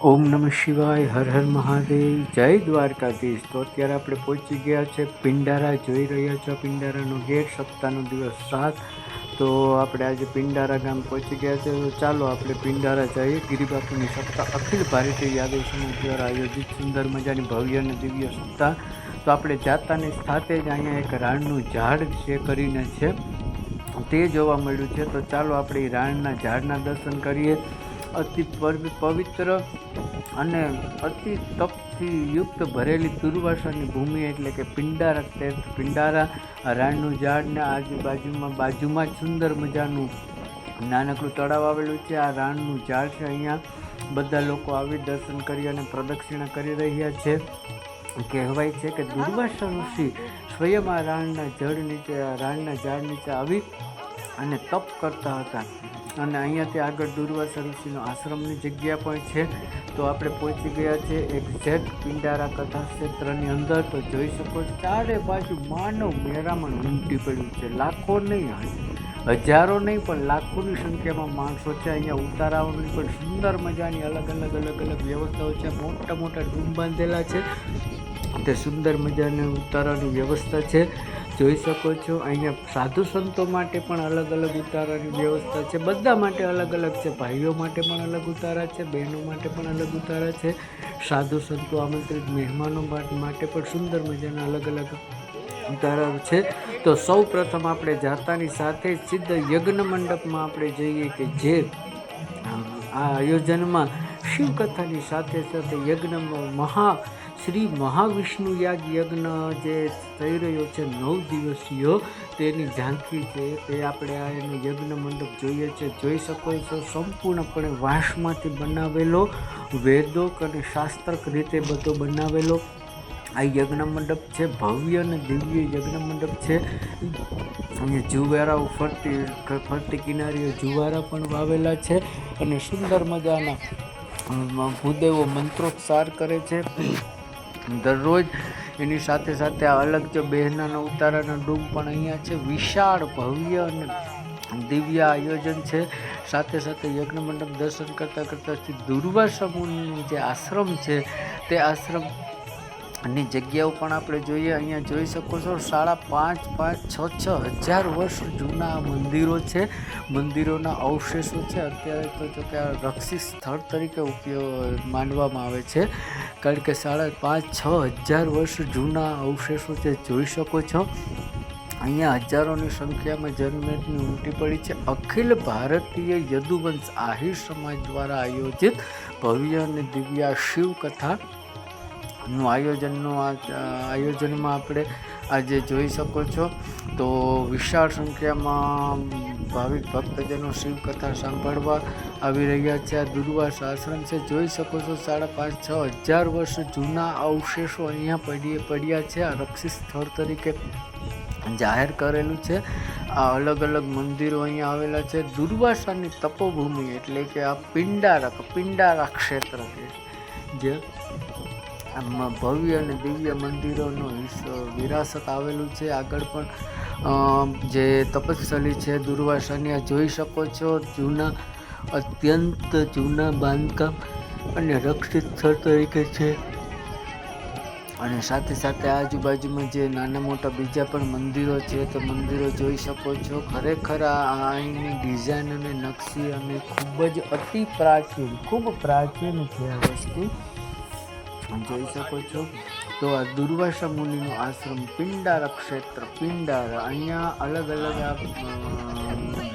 ઓમ નમઃ શિવાય, હર હર મહાદેવ, જય દ્વારકાધીશ। તો અત્યારે આપણે પહોંચી ગયા છે પિંડારા, જોઈ રહ્યા છો પિંડારાનો ગેટ, સપ્તાહનો દિવસ 7। તો આપણે આજે પિંડારા ગામ પહોંચી ગયા છે। તો ચાલો આપણે પિંડારા જઈએ। ગિરિબાપુની સપ્તાહ અખિલ ભારતીય યાદવ સમાજ દ્વારા આયોજિત સુંદર મજાની ભવ્ય અને દિવ્ય સપ્તાહ। તો આપણે જાતાની સાથે જ અહીંયા એક રાણનું ઝાડ છે કરીને છે તે જોવા મળ્યું છે। તો ચાલો આપણે રાણના ઝાડના દર્શન કરીએ। અતિ પવિત્ર અને અતિ તપથી યુક્ત ભરેલી દુર્વાસાની ભૂમિ એટલે કે પિંડારા તીર્થ। પિંડારા રાણનું ઝાડ ને બાજુમાં જ સુંદર મજાનું નાનકડું તળાવ આવેલું છે। આ રાણનું ઝાડ છે। અહીંયા બધા લોકો આવી દર્શન કરી અને પ્રદક્ષિણા કરી રહ્યા છે। કહેવાય છે કે દુર્વાસા ઋષિ સ્વયં આ રાણના ઝાડ નીચે આવી અને તપ કરતા હતા। અને અહીંયાથી આગળ દુર્વાસા ઋષિનો આશ્રમની જગ્યા પણ છે। તો આપણે પહોંચી ગયા છે એક્ઝેક્ટ પિંડારા કથા ક્ષેત્રની અંદર। તો જોઈ શકો ચારે બાજુ માનવ મેરામણ ઉમટી પડ્યું છે। લાખો નહીં, હજારો નહીં, પણ લાખોની સંખ્યામાં માણસો છે। અહીંયા ઉતારાઓની પણ સુંદર મજાની અલગ અલગ વ્યવસ્થાઓ છે। મોટા મોટા ડૂમ બાંધેલા છે, તે સુંદર મજાની ઉતારાની વ્યવસ્થા છે। જોઈ શકો છો અહીંયા સાધુ સંતો માટે પણ અલગ અલગ ઉતારાની વ્યવસ્થા છે। બધા માટે અલગ અલગ છે। ભાઈઓ માટે પણ અલગ ઉતારા છે, બહેનો માટે પણ અલગ ઉતારા છે। સાધુ સંતો આમંત્રિત મહેમાનો માટે પણ સુંદર મજાના અલગ અલગ ઉતારા છે। તો સૌ પ્રથમ આપણે જાતાની સાથે સીધા યજ્ઞ મંડપમાં આપણે જઈએ કે જે આ આયોજનમાં શિવકથાની સાથે યજ્ઞમાં શ્રી મહાવિષ્ણુ યાગ યજ્ઞ જે થઈ રહ્યો છે 9 દિવસીય, તેની ઝાંખી છે તે આપણે આ એનો યજ્ઞ મંડપ જોઈએ છે। જોઈ શકો છો સંપૂર્ણપણે વાંસમાંથી બનાવેલો, વેદોક અને શાસ્ત્રક રીતે બધો બનાવેલો આ યજ્ઞ મંડપ છે। ભવ્ય અને દિવ્ય યજ્ઞ મંડપ છે। અહીંયા જુવારાઓ ફરતી કિનારીઓ જુવારા પણ વાવેલા છે અને સુંદર મજાના ભૂદેવો મંત્રોચ્ચાર કરે છે દરરોજ। એની સાથે સાથે આ અલગ જો બહેનાના ઉતારાના ડૂમ પણ અહીંયા છે। વિશાળ ભવ્ય અને દિવ્ય આયોજન છે। સાથે સાથે યજ્ઞ મંડપ દર્શન કરતા દુર્વાસા મુનિનું જે આશ્રમ છે તે આશ્રમની જગ્યાઓ પણ આપણે જોઈએ। અહીંયા જોઈ શકો છો 5,500-6,000 વર્ષ જૂના મંદિરો છે, મંદિરોના અવશેષો છે। અત્યારે તો જો કે આ રક્ષિત સ્થળ તરીકે ઉપયોગ માનવામાં આવે છે, કારણ કે 5,500-6,000 વર્ષ જૂના અવશેષો છે। જોઈ શકો છો અહીંયા હજારોની સંખ્યામાં જનમેદની ઉમટી પડી છે। અખિલ ભારતીય યદુવંશ આહિર સમાજ દ્વારા આયોજિત ભવ્ય અને દિવ્ય શિવકથા નું આયોજનમાં આપણે આજે જોઈ શકો છો। તો વિશાળ સંખ્યામાં ભાવિક ભક્તજનો શિવકથા સાંભળવા આવી રહ્યા છે। આ દુર્વાસા આશ્રમ છે। જોઈ શકો છો 5,500-6,000 વર્ષ જૂના અવશેષો અહીંયા પડ્યા છે। આ રક્ષિત સ્થળ તરીકે જાહેર કરેલું છે। આ અલગ અલગ મંદિરો અહીંયા આવેલા છે। દુર્વાસાની તપોભૂમિ એટલે કે આ પિંડારા ક્ષેત્ર જે ભવ્ય અને દિવ્ય મંદિરોનો વિરાસત આવેલું છે। આગળ પણ જે તપસ્થલી છે દુર્વાસાની આ જોઈ શકો છો। અત્યંત જૂના બાંધકામ અને રક્ષિત સ્થળ તરીકે છે। અને સાથે સાથે આજુબાજુમાં જે નાના મોટા બીજા પણ મંદિરો છે તો મંદિરો જોઈ શકો છો। ખરેખર અહીંની ડિઝાઇન અને નકશી અને ખૂબ જ ખૂબ પ્રાચીન છે આ વસ્તુ, જોઈ શકો છો। તો આ દુર્વાસા મુનિનો આશ્રમ પિંડારા ક્ષેત્ર પિંડારા। અહીંયા અલગ અલગ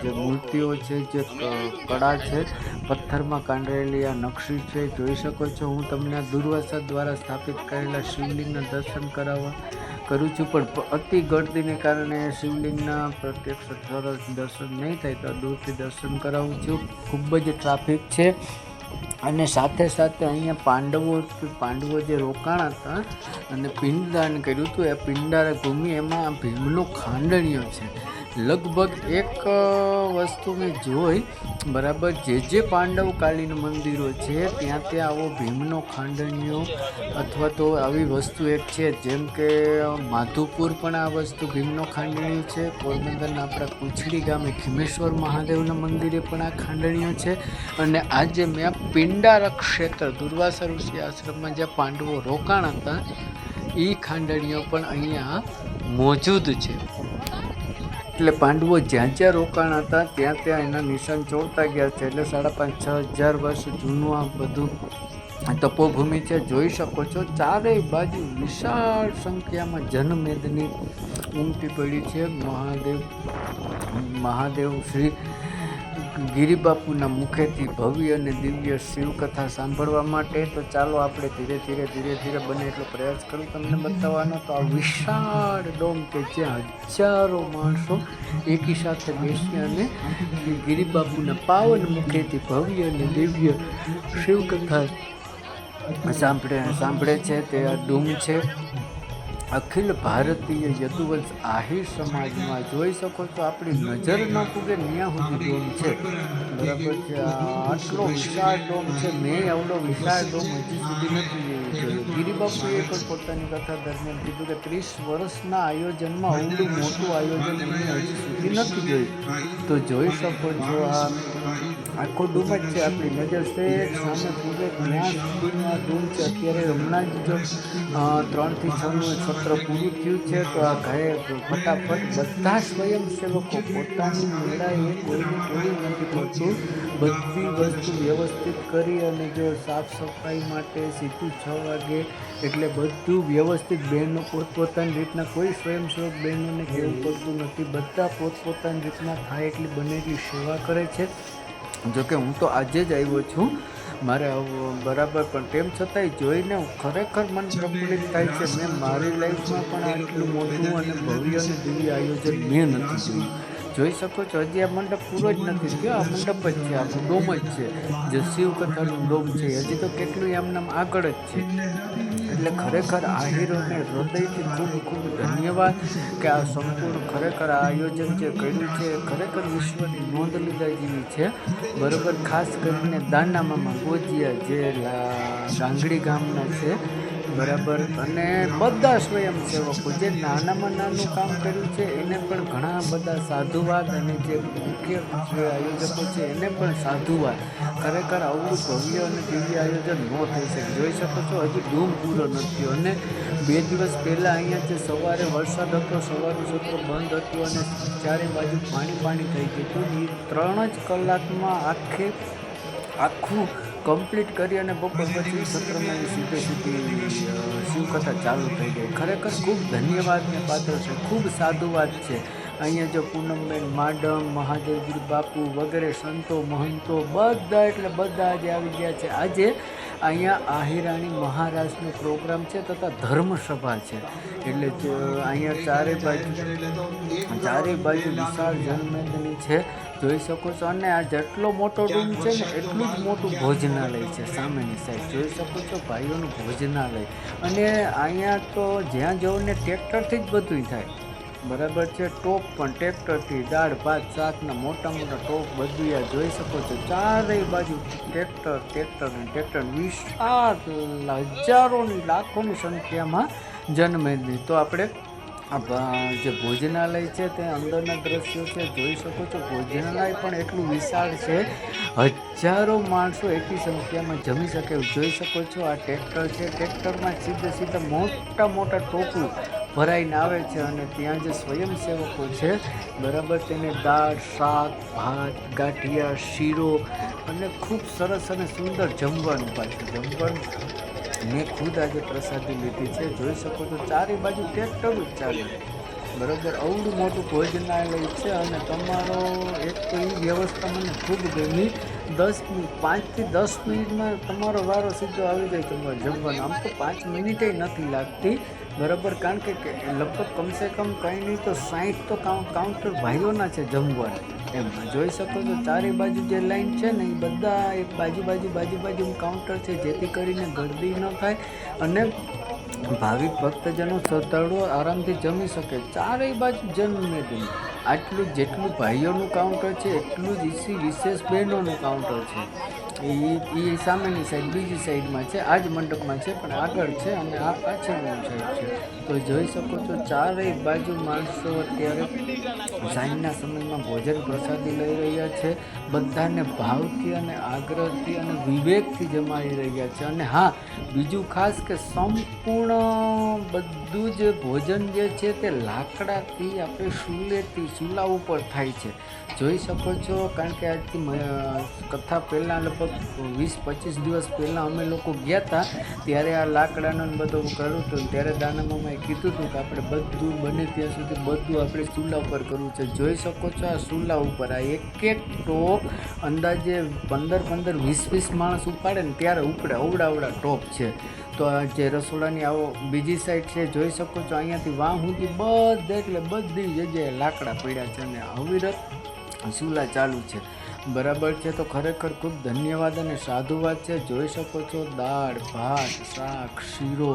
જે મૂર્તિઓ છે, જે કળા છે, પથ્થરમાં કાંડેલી આ નકશી છે, જોઈ શકો છો। હું તમને આ દુર્વાસા દ્વારા સ્થાપિત કરેલા શિવલિંગના દર્શન કરું છું, પણ અતિ ગળદીને કારણે શિવલિંગના પ્રત્યક્ષ દર્શન નહીં થાય તો દૂરથી દર્શન કરાવું છું। ખૂબ જ ટ્રાફિક છે। અને સાથે સાથે અહીંયા પાંડવો જે રોકાણા હતા અને પિંડદાન કર્યું હતું, એ પિંડારા ભૂમિ એમાં ભીમનો ખાંડણીયો છે, લગભગ એક વસ્તુ મેં જોઈ, બરાબર, જે પાંડવકાલીન મંદિરો છે ત્યાં આવો ભીમનો ખાંડણીઓ અથવા તો આવી વસ્તુ એક છે, જેમ કે માધુપુર પણ આ વસ્તુ ભીમનો ખાંડણીઓ છે. પોરબંદરના આપણા કુછડી ગામે ખીમેશ્વર મહાદેવના મંદિરે પણ આ ખાંડણીઓ છે. અને આજે મેં પિંડારક ક્ષેત્ર દુર્વાસા ઋષિ આશ્રમમાં જ્યાં પાંડવો રોકાણ હતા એ ખાંડણીઓ પણ અહીંયા મોજૂદ છે. એટલે પાંડવો જ્યાં જ્યાં રોકાણ હતા ત્યાં એના નિશાન ચોરતા ગયા છે. એટલે 5,500-6,000 વર્ષ જૂનું આ બધું તપોભૂમિ છે. જોઈ શકો છો ચારેય બાજુ વિશાળ સંખ્યામાં જનમેદની ઉમટી પડી છે. મહાદેવ શ્રી ગિરિબાપુના મુખેથી ભવ્ય અને દિવ્ય શિવકથા સાંભળવા માટે. તો ચાલો આપણે ધીરે ધીરે બને એટલો પ્રયાસ કરું તમને બતાવવાનો. તો આ વિશાળ ડોમ કે જ્યાં હજારો માણસો એકી સાથે બેસી અને ગિરિબાપુના પાવન મુખેથી ભવ્ય અને દિવ્ય શિવકથા સાંભળે છે. તે આ ડોમ છે અખિલ ભારતીય યદુવંશ આહિર સમાજમાં. જોઈ શકો છો આપણી નજર ન પૂગે ત્યાં સુધી ડોમ છે, બરાબર છે. આટલો વિશાળ ડોમ છે. મેં આવડો વિશાળ ડોમ હજી સુધી નથી જોયો. ગિરિબાપુએ પણ પોતાની કથા દરમિયાન કીધું કે 30 વર્ષના આયોજનમાં આવડું મોટું આયોજન એમને હજી સુધી નથી જોયું. તો જોઈ શકો છો આ આખો ડૂમ જ છે. આપણી નજર છે સામે પૂરે ત્યાં સુધીનો આ ડૂમ છે. અત્યારે હમણાં જ જો 3 થી 6નું સત્ર પૂરું થયું છે. તો આ ઘરે ફટાફટ બધા સ્વયંસેવકો પોતાની મેળાએ કોઈને કેવું નથી પડતું, બધી વસ્તુ વ્યવસ્થિત કરી અને જો સાફ સફાઈ માટે સીધું 6 વાગે એટલે બધું વ્યવસ્થિત. બહેનો પોતપોતાની રીતના, કોઈ સ્વયંસેવક બહેનોને કહેવું પડતું નથી. બધા પોતપોતાની રીતના થાય એટલી બને એટલી સેવા કરે છે. જોકે હું તો આજે જ આવ્યો છું મારે બરાબર, પણ તેમ છતાંય જોઈને ખરેખર મન પ્રફુલ્લિત થાય છે. મેં મારી લાઈફમાં પણ આટલું મોટું અને ભવ્ય અને દિવ્ય આયોજન મેં નથી જોયું. જોઈ શકો છો હજી આ મંડપ પૂરો જ નથી થયો. આ મંડપ જ છે, આપણું ડોમ જ છે, જે શિવકથાનું ડોમ છે. હજી તો કેટલું આમનામ આગળ જ છે. એટલે ખરેખર આહિરોને હૃદયથી ખૂબ ધન્યવાદ કે આ સંપૂર્ણ ખરેખર આ આયોજન જે કર્યું છે ખરેખર વિશ્વની નોંધ લીધા જેવી છે, બરાબર. ખાસ કરીને દાના મામા ગોજિયા જે ગાંગડી ગામના છે, બરાબર. અને બધા સ્વયંસેવકો જે નાનામાં નાનું કામ કર્યું છે એને પણ ઘણા બધા સાધુવાદ, અને જે મુખ્ય આયોજકો છે એને પણ સાધુવાદ. ખરેખર આવડું ભવ્ય અને દિવ્ય આયોજન ન થઈ શકે. જોઈ શકો છો હજી ડૂમ પૂરો નથી. અને 2 દિવસ પહેલાં અહીંયા જે સવારે વરસાદ હતો, સવારનું સત્ર બંધ હતું અને ચારે બાજુ પાણી થઈ ગયું હતું. એ 3 જ કલાકમાં આખું કમ્પ્લીટ કરી અને બપોર પછી સત્રમાં સીધી શિવકથા ચાલુ થઈ ગઈ. ખરેખર ખૂબ ધન્યવાદને પાત્ર છે, ખૂબ સાધુવાદ છે. અહીંયા જો પૂનમબેન માડમ, મહાદેવગીરી બાપુ વગેરે સંતો મહંતો બધા એટલે બધા આજે આવી ગયા છે. આજે અહીંયા આહિરાણી મહારાજનો પ્રોગ્રામ છે તથા ધર્મસભા છે. એટલે અહીંયા ચારે બાજુ વિશાળ જનમેદની છે, જોઈ શકો છો. અને આ જેટલો મોટો રૂમ છે ને એટલું જ મોટું ભોજનાલય છે. સામેની સાઈડ જોઈ શકો છો ભાઈઓનું ભોજનાલય. અને અહીંયા તો જ્યાં જવું ને ટ્રેક્ટરથી જ બધું થાય, બરાબર છે. ટોપ પણ ટ્રેક્ટરથી, દાળ ભાત શાકના મોટા ટોપ બધું આ જોઈ શકો છો. ચારેય બાજુ ટ્રેક્ટર વિશાળ હજારોની લાખોની સંખ્યામાં જનમેદની. તો આપણે જે ભોજનાલય છે તે અંદરના દ્રશ્યો છે, જોઈ શકો છો. ભોજનાલય પણ એટલું વિશાળ છે, હજારો માણસો એકી સંખ્યામાં જમી શકે. જોઈ શકો છો આ ટ્રેક્ટર છે, ટ્રેક્ટરમાં સીધા મોટા ટોપું ભરાઈને આવે છે. અને ત્યાં જે સ્વયંસેવકો છે, બરાબર, તેને દાળ શાક ભાત ગાંઠિયા શીરો અને ખૂબ સરસ અને સુંદર જમવાનું મેં ખુદ આજે પ્રસાદી લીધી છે. જોઈ શકો છો ચારે બાજુ ટ્રેક્ટર જ ચાલે, બરાબર. આવડું મોટું ભોજનાલય છે. અને તમારો એક તો એ વ્યવસ્થા મને ખૂબ ગમી. 5 થી 10 મિનિટમાં તમારો વારો સીધો આવી જાય તમારે જમવાનો. આમ તો 5 મિનિટે નથી લાગતી, બરાબર. કારણ કે લગભગ કમસે કમ કંઈ નહીં તો 60 તો કાઉન્ટર ભાઈઓના છે જમવાના. એમ જોઈ શકો છો ચારે બાજુ જે લાઈન છે ને એ બધા એક બાજુ કાઉન્ટર છે, જેથી કરીને ગળદી ન થાય અને ભાવિક ભક્તજનો શ્રદ્ધાળુઓ આરામથી જમી શકે. ચારેય બાજુ જનમેદની, આટલું જેટલું ભાઈઓનું કાઉન્ટર છે એટલું જ વિશેષ બહેનોનું કાઉન્ટર છે. એ સામેની સાઈડ બીજી સાઈડમાં છે, આ જ મંડપમાં છે પણ આગળ છે અને આ પાછળનું સાઈડ છે. તો જોઈ શકો છો ચારેય બાજુ માણસો અત્યારે સાંજના સમયમાં ભોજન પ્રસાદી લઈ રહ્યા છે. બધાને ભાવથી અને આગ્રહથી અને વિવેકથી જમાડી રહ્યા છે. અને હા, બીજું ખાસ કે સંપૂર્ણ બધું જ ભોજન જે છે તે લાકડાથી આપણે ચૂલા ઉપર થાય છે. જોઈ શકો છો, કારણ કે આજથી કથા પહેલાં લગભગ 20-25 દિવસ પહેલાં અમે લોકો ગયા હતા ત્યારે આ લાકડાનું બધું કર્યું હતું. ત્યારે દાના મામાએ કીધું હતું કે આપણે બધું બને ત્યાં સુધી બધું આપણે ચૂલા ઉપર કરવું છે. જોઈ શકો છો આ ચૂલા ઉપર આ એક ટોપ અંદાજે 15-20 માણસ ઉપાડે ને ત્યારે ઉપડે, અવડા ટોપ છે. તો આ જે રસોડાની આવો બીજી સાઈડ છે, જોઈ શકો છો અહીંયાથી વાં સુધી બધી જગ્યાએ લાકડા પડ્યા છે અને અવિરત ચૂલા ચાલુ છે. બરાબર છે. તો ખરેખર ખૂબ ધન્યવાદ અને સાધુવાદ છે. જોઈ શકો છો દાળ, ભાત, શાક, શીરો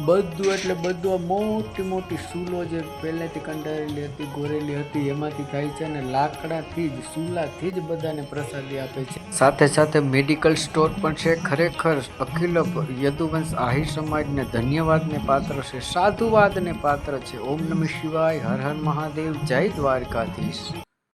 બધું એટલે બધું આ મોટી ચૂલો જે પહેલેથી કંડારેલી હતી, ગોરેલી હતી એમાંથી થાય છે અને લાકડાથી જ ચૂલાથી જ બધાને પ્રસાદી આપે છે. સાથે સાથે મેડિકલ સ્ટોર પણ છે. ખરેખર અખિલ યદુવંશ આહિર સમાજને ધન્યવાદને પાત્ર છે, સાધુવાદને પાત્ર છે. ઓમ નમઃ શિવાય, હર હર મહાદેવ, જય દ્વારકાધીશ.